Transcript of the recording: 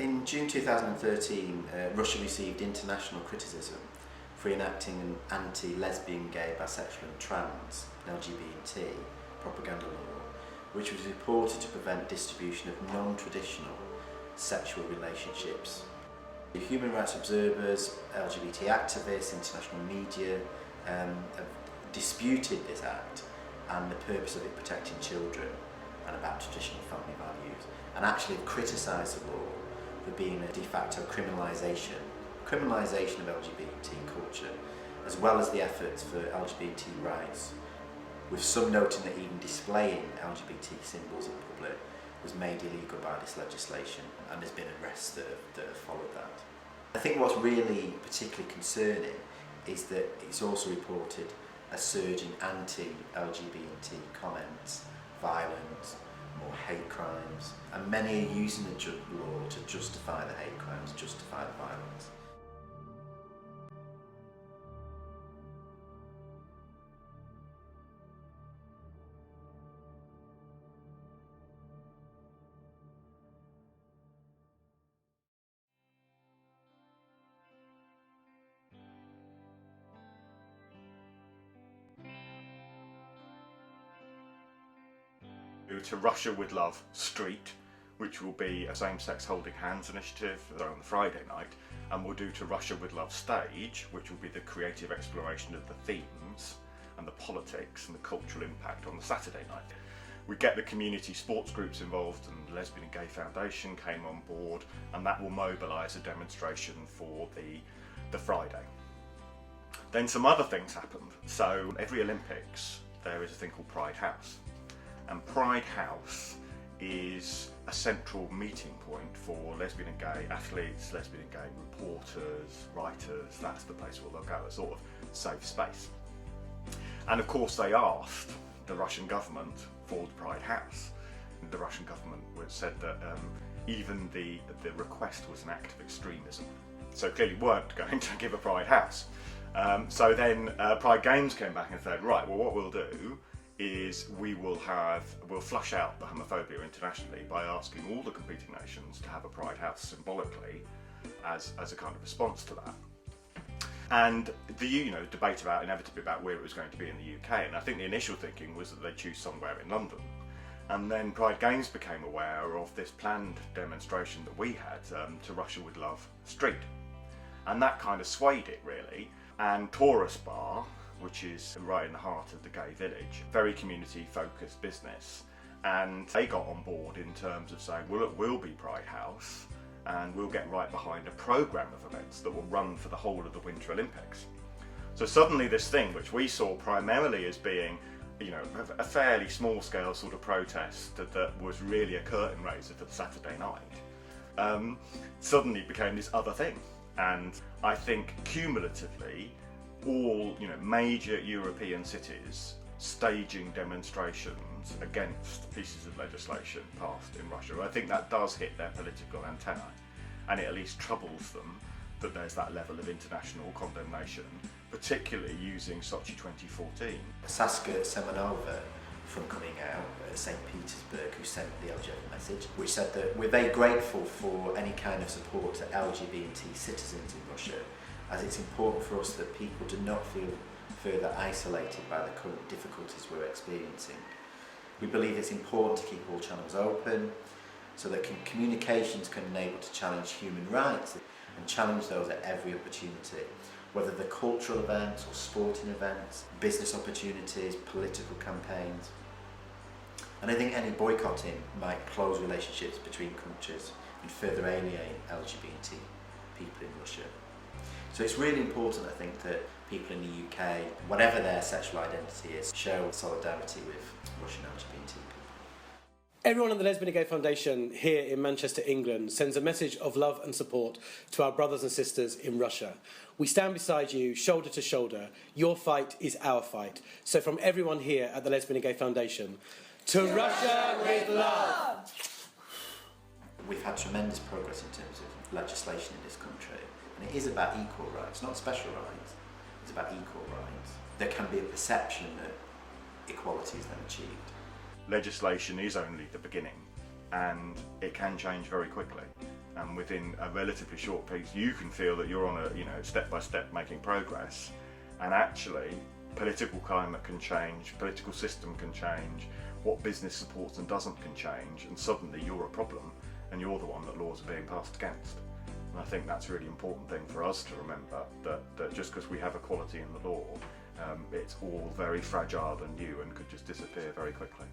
In June 2013, Russia received international criticism for enacting an anti-lesbian, gay, bisexual and trans LGBT propaganda law, which was reported to prevent distribution of non-traditional sexual relationships. Human rights observers, LGBT activists, international media have disputed this act and the purpose of it protecting children and about traditional family values, and actually have criticised the law for being a de facto criminalisation of LGBT culture, as well as the efforts for LGBT rights, with some noting that even displaying LGBT symbols in public was made illegal by this legislation, and there's been arrests that have followed that. I think what's really particularly concerning is that it's also reported a surge in anti-LGBT comments, violence, more hate crimes, and many are using the law to justify the hate crimes, justify the violence. To Russia with Love Street, which will be a same-sex holding hands initiative on the Friday night, and we'll do To Russia with Love Stage, which will be the creative exploration of the themes and the politics and the cultural impact on the Saturday night. We get the community sports groups involved, and the Lesbian and Gay Foundation came on board, and that will mobilise a demonstration for the Friday. Then some other things happened. So every Olympics there is a thing called Pride House. And Pride House is a central meeting point for lesbian and gay athletes, lesbian and gay reporters, writers. That's the place where they'll go, a sort of safe space. And of course they asked the Russian government for the Pride House. And the Russian government said that even the request was an act of extremism. So clearly weren't going to give a Pride House. So then Pride Games came back and said, right, well what we'll do is we'll flush out the homophobia internationally by asking all the competing nations to have a Pride House symbolically as a kind of response to that. And the debate inevitably about where it was going to be in the UK, and I think the initial thinking was that they'd choose somewhere in London. And then Pride Games became aware of this planned demonstration that we had, To Russia with Love Street. And that kind of swayed it really. And Taurus Bar, which is right in the heart of the gay village, very community focused business, and they got on board in terms of saying, well look, we'll be Pride House and we'll get right behind a programme of events that will run for the whole of the Winter Olympics. So suddenly this thing, which we saw primarily as being a fairly small scale sort of protest that was really a curtain raiser for the Saturday night, suddenly became this other thing. And I think cumulatively all major European cities staging demonstrations against pieces of legislation passed in Russia. I think that does hit their political antennae, and it at least troubles them that there's that level of international condemnation, particularly using Sochi 2014. Saskia Semenova from coming out at St. Petersburg, who sent the LGBT message, which said that we're very grateful for any kind of support to LGBT citizens in Russia, as it's important for us that people do not feel further isolated by the current difficulties we're experiencing. We believe it's important to keep all channels open so that communications can enable to challenge human rights and challenge those at every opportunity, whether they're cultural events or sporting events, business opportunities, political campaigns. And I think any boycotting might close relationships between countries and further alienate LGBT people in Russia. So it's really important, I think, that people in the UK, whatever their sexual identity is, show solidarity with Russian LGBT people. Everyone at the Lesbian and Gay Foundation here in Manchester, England, sends a message of love and support to our brothers and sisters in Russia. We stand beside you, shoulder to shoulder. Your fight is our fight. So from everyone here at the Lesbian and Gay Foundation, to Russia with love! We've had tremendous progress in terms of legislation in this country, and it is about equal rights, not special rights. It's about equal rights. There can be a perception that equality is then achieved. Legislation is only the beginning, and it can change very quickly. and within a relatively short piece you can feel that you're on a, step by step making progress, and actually political climate can change, political system can change, what business supports and doesn't can change, and suddenly you're a problem and you're the one that laws are being passed against. And I think that's a really important thing for us to remember, that just because we have equality in the law, it's all very fragile and new and could just disappear very quickly.